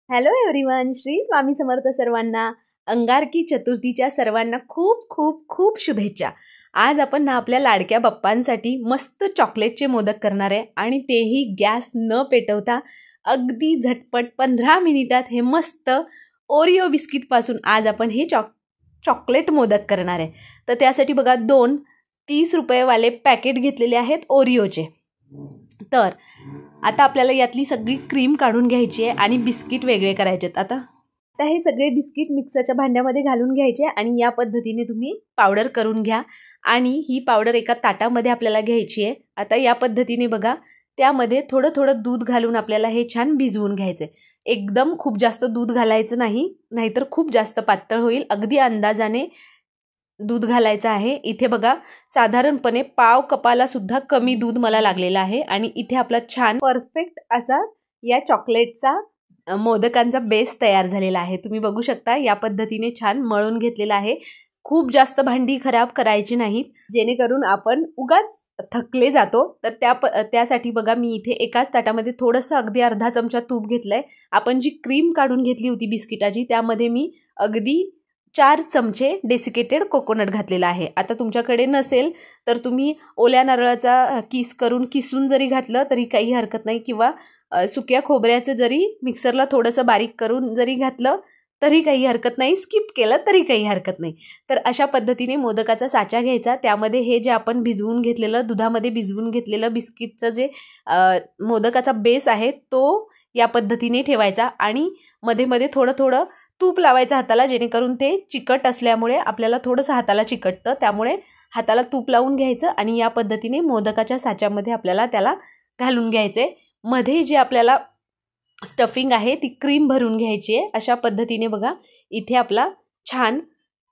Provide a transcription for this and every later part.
Hello everyone, Shri Swami Samarth सर्वांना. अंगारकी चतुर्थीच्या सर्वांना खूप खूप खूप शुभेच्छा. आज आपण ना आपल्या लाडक्या बाप्पांसाठी मस्त चॉकलेटचे मोदक करणार आहे आणि तेही गॅस न पेटवता अगदी झटपट 15 मिनिटात हे मस्त ओरिओ बिस्किटपासून आज आपण हे चॉकलेट मोदक करणार आहे. तर त्यासाठी बघा 2 30 रुपयेवाले पॅकेट घेतलेले आहेत ओरिओचे. तर आता आपल्याला यातली सगळी क्रीम काढून घ्यायची आहे आणि बिस्किट वेगळे करायचे आहेत. आता हे सगळे बिस्किट मिक्सरच्या भांड्यामध्ये घालून घ्यायचे आणि या पद्धतीने तुम्ही पावडर करून घ्या आणि ही पावडर एका ताटामध्ये आपल्याला घ्यायची आहे. आता या पद्धतीने बघा, त्यामध्ये थोडं थोडं दूध घालून आपल्याला हे छान भिजवून घ्यायचं आहे. एकदम खूप जास्त दूध घालायचं नाही, नाहीतर खूप जास्त पातळ होईल. अगदी अंदाजाने दूध घालायचं आहे. इथे बघा साधारणपणे पाव कपाला सुद्धा कमी दूध मला लागलेलं आहे आणि इथे आपला छान परफेक्ट असा या चॉकलेटचा मोदकांचा बेस तयार झालेला आहे. तुम्ही बघू शकता या पद्धतीने छान मळून घेतलेला आहे. खूप जास्त भांडी खराब करायची नाहीत, जेणेकरून आपण उगाच थकले जातो. तर त्यासाठी बघा मी इथे एकाच ताटामध्ये थोडंसं अगदी अर्धा चमचा तूप घेतलंय. आपण जी क्रीम काढून घेतली होती बिस्किटाची त्यामध्ये मी अगदी 4 चमचे डेसिकेटेड कोकोनट घातलेला आहे. आता तुमच्याकडे नसेल तर तुम्ही ओल्या नारळाचा किसून जरी घातलं तरी काही हरकत नाही, किंवा सुक्या खोबऱ्याचं जरी मिक्सरला थोडंसं बारीक करून जरी घातलं तरी काही हरकत नाही, स्किप केलं तरी काही हरकत नाही. तर अशा पद्धतीने मोदकाचा साचा घ्यायचा, त्यामध्ये हे जे आपण दुधामध्ये भिजवून घेतलेलं बिस्किटचं जे मोदकाचा बेस आहे तो या पद्धतीने ठेवायचा आणि मध्ये मध्ये थोडं थोडं तूप लावायचं हाताला, जेणेकरून ते चिकट असल्यामुळे आपल्याला थोडंसं हाताला चिकटतं. त्यामुळे हाताला तूप लावून घ्यायचं आणि या पद्धतीने मोदकाच्या साच्यामध्ये आपल्याला त्याला घालून घ्यायचं आहे. मध्ये जे आपल्याला स्टफिंग आहे ती क्रीम भरून घ्यायची आहे. अशा पद्धतीने बघा इथे आपला छान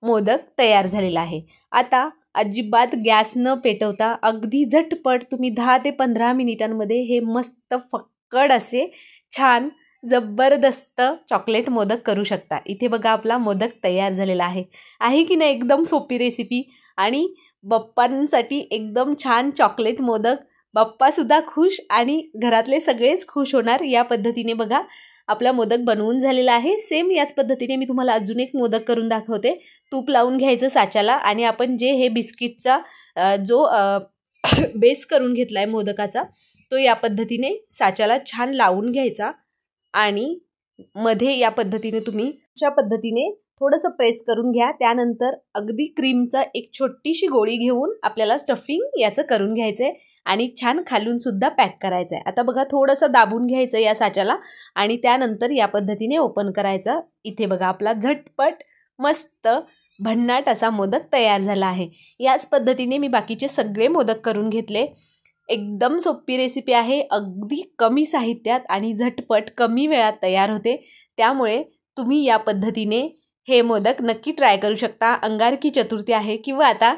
मोदक तयार झालेला आहे. आता अजिबात गॅस न पेटवता अगदी झटपट तुम्ही 10 ते 15 मिनिटांमध्ये हे मस्त फक्कड असे छान जबरदस्त चॉकलेट मोदक करू शकता. इथे बघा आपला मोदक तयार झालेला आहे की नाही. एकदम सोपी रेसिपी आणि बाप्पांसाठी एकदम छान चॉकलेट मोदक. बाप्पासुद्धा खुश आणि घरातले सगळेच खुश होणार. या पद्धतीने बघा आपला मोदक बनवून झालेला आहे. सेम याच पद्धतीने मी तुम्हाला अजून एक मोदक करून दाखवते. तूप लावून घ्यायचं साच्याला आणि आपण जे हे बिस्किटचा जो बेस करून घेतला आहे मोदकाचा तो या पद्धतीने साच्याला छान लावून घ्यायचा आणि मध्ये या पद्धतीने तुम्ही अशा पद्धतीने थोडंसं प्रेस करून घ्या. त्यानंतर अगदी क्रीमचा एक छोटीशी गोळी घेऊन आपल्याला स्टफिंग याचं करून घ्यायचं आहे आणि छान खालून सुद्धा पॅक करायचं आहे. आता बघा थोडंसं दाबून घ्यायचं या साच्याला आणि त्यानंतर या पद्धतीने ओपन करायचं. इथे बघा आपला झटपट मस्त भन्नाट असा मोदक तयार झाला आहे. याच पद्धतीने मी बाकीचे सगळे मोदक करून घेतले. एकदम सोपी रेसिपी आहे, अगदी कमी साहित्यात आणि झटपट कमी वेळात तयार होते. त्यामुळे तुम्ही या पद्धतीने हे मोदक नक्की ट्राय करू शकता. अंगारकी चतुर्थी आहे किंवा आता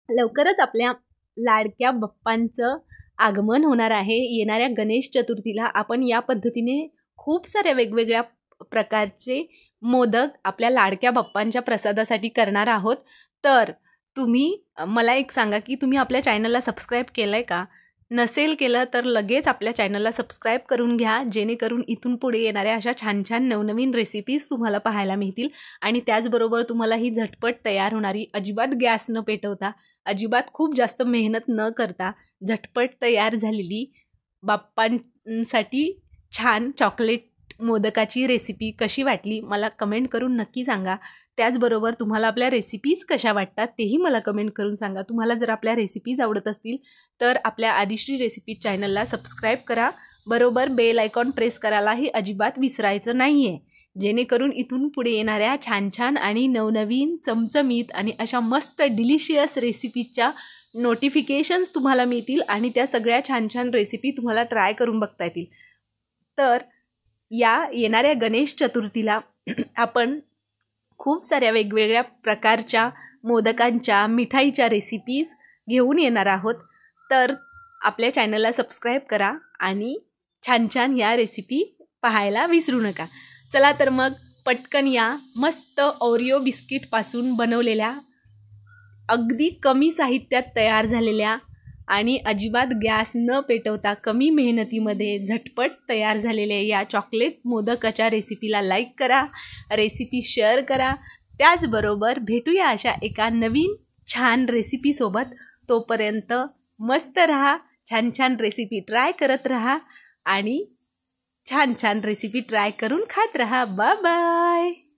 लवकरच आपल्या लाडक्या बाप्पांचं आगमन होणार आहे. येणाऱ्या गणेश चतुर्थीला आपण या पद्धतीने खूप साऱ्या वेगवेगळ्या प्रकारचे मोदक आपल्या लाडक्या बाप्पांच्या प्रसादासाठी करणार आहोत. तर तुम्ही मला एक सांगा की तुम्ही आपल्या चॅनलला सबस्क्राईब केलं आहे का? नसेल केलं तर लगेच आपल्या चॅनलला सबस्क्राईब करून घ्या, जेणेकरून इथून पुढे येणाऱ्या अशा छान छान नवनवीन रेसिपीज तुम्हाला पाहायला मिळतील. आणि त्याचबरोबर तुम्हाला ही झटपट तयार होणारी, अजिबात गॅस न पेटवता, अजिबात खूप जास्त मेहनत न करता झटपट तयार झालेली बाप्पांसाठी छान चॉकलेट मोदकाची रेसिपी कशी वाटली मला कमेंट करून नक्की सांगा. त्याचबरोबर तुम्हाला आपल्या रेसिपीज कशा वाटतात तेही मला कमेंट करून सांगा. तुम्हाला जर आपल्या रेसिपीज आवडत असतील तर आपल्या आदिश्री रेसिपी चॅनलला सबस्क्राईब करा. बरोबर बेल आयकॉन प्रेस करायलाही अजिबात विसरायचं नाही आहे, जेणेकरून इथून पुढे येणाऱ्या छान छान आणि नवनवीन चमचमीत आणि अशा मस्त डिलिशियस रेसिपीजच्या नोटिफिकेशन्स तुम्हाला मिळतील आणि त्या सगळ्या छान छान रेसिपी तुम्हाला ट्राय करून बघता येतील. तर या येणाऱ्या गणेश चतुर्थीला आपण खूप साऱ्या वेगवेगळ्या प्रकारच्या मोदकांच्या, मिठाईच्या रेसिपीज घेऊन येणार आहोत. तर आपल्या चॅनलला सबस्क्राईब करा आणि छान छान या रेसिपी पाहायला विसरू नका. चला तर मग पटकन या मस्त ओरिओ बिस्किटपासून बनवलेल्या, अगदी कमी साहित्यात तयार झालेल्या आणि अजिबात गॅस न पेटवता कमी मेहनतीमध्ये झटपट तयार झालेल्या या चॉकलेट मोदकाच्या रेसिपीला लाईक करा, रेसिपी शेअर करा. त्याचबरोबर भेटूया अशा एका नवीन छान रेसिपीसोबत. तोपर्यंत मस्त रहा, छान छान रेसिपी ट्राय करत रहा आणि छान छान रेसिपी ट्राय करून खात रहा. Bye bye.